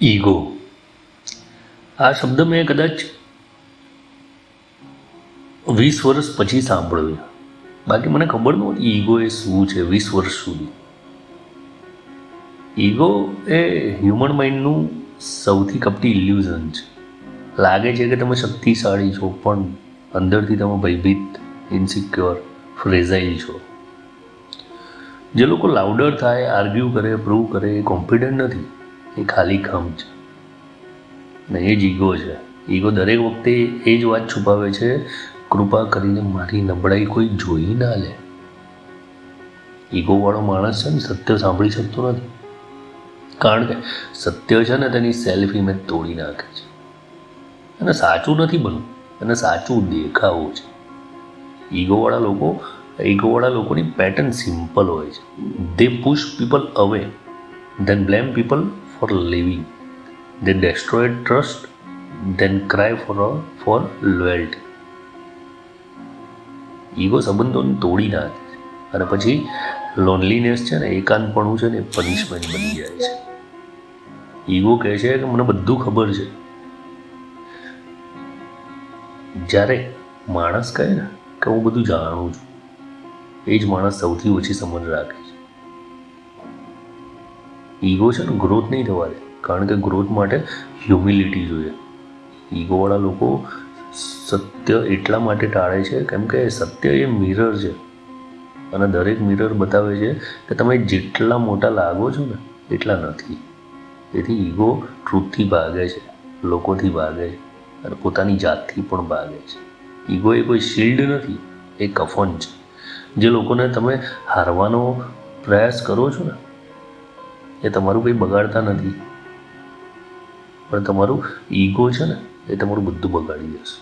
Ego આ શબ્દ મેં કદાચ 20 વર્ષ પછી સાંભળ્યો. બાકી મને ખબર નહોતી ઈગો એ શું છે 20 વર્ષ સુધી. ઈગો એ હ્યુમન માઇન્ડનું સૌથી કપટી ઇલ્યુઝન છે. લાગે છે કે તમે શક્તિશાળી છો, પણ અંદરથી તમે ભયભીત, ઇનસિક્યોર, ફ્રેઝાઇલ છો. જે લોકો લાઉડર થાય, આર્ગ્યુ કરે, પ્રૂવ કરે, એ કોન્ફિડન્ટ નથી, એ ખાલી ખમ છે. ને એ જ ઈગો છે. ઈગો દરેક વખતે એ જ વાત છુપાવે છે, કૃપા કરીને મારી નબળાઈ કોઈ જોઈ ના લે. ઈગોવાળો માણસ છે ને સત્ય સાંભળી શકતો નથી, કારણ કે સત્ય છે ને તેની સેલ્ફ ઇમેજ તોડી નાખે છે. અને સાચું નથી બનવું, અને સાચું દેખાવું છે. ઈગોવાળા લોકોની પેટર્ન સિમ્પલ હોય છે. They push people away, then blame people for living, they destroy trust, then cry for loyalty. Ego સંબંધોને તોડી નાખે છે, અને પછી લોનલીનેસ છે ને, એકાંતપણું છે ને, એ પનિશમેન્ટ બની જાય છે. ઈગો કહે છે કે મને બધું ખબર છે. જ્યારે માણસ કહે ને કે હું બધું જાણું છું, એ જ માણસ સૌથી ઓછી સમજ રાખે છે. ઈગો છે ને ગ્રોથ નહીં થવા દે, કારણ કે ગ્રોથ માટે હ્યુમિલિટી જોઈએ. ઈગોવાળા લોકો સત્ય એટલા માટે ટાળે છે કેમ કે સત્ય એ મિરર છે, અને દરેક મિરર બતાવે છે કે તમે જેટલા મોટા લાગો છો ને એટલા નથી. તેથી ઈગો ટ્રુથથી ભાગે છે, લોકોથી ભાગે છે, અને પોતાની જાતથી પણ ભાગે છે. ઈગો એ કોઈ શિલ્ડ નથી, એ કફન છે. જે લોકોને તમે હારવાનો પ્રયાસ કરો છો ને, એ તમારું કંઈ બગાડતા નથી, પણ તમારું ઈગો છે ને એ તમારું બધું બગાડી જશે.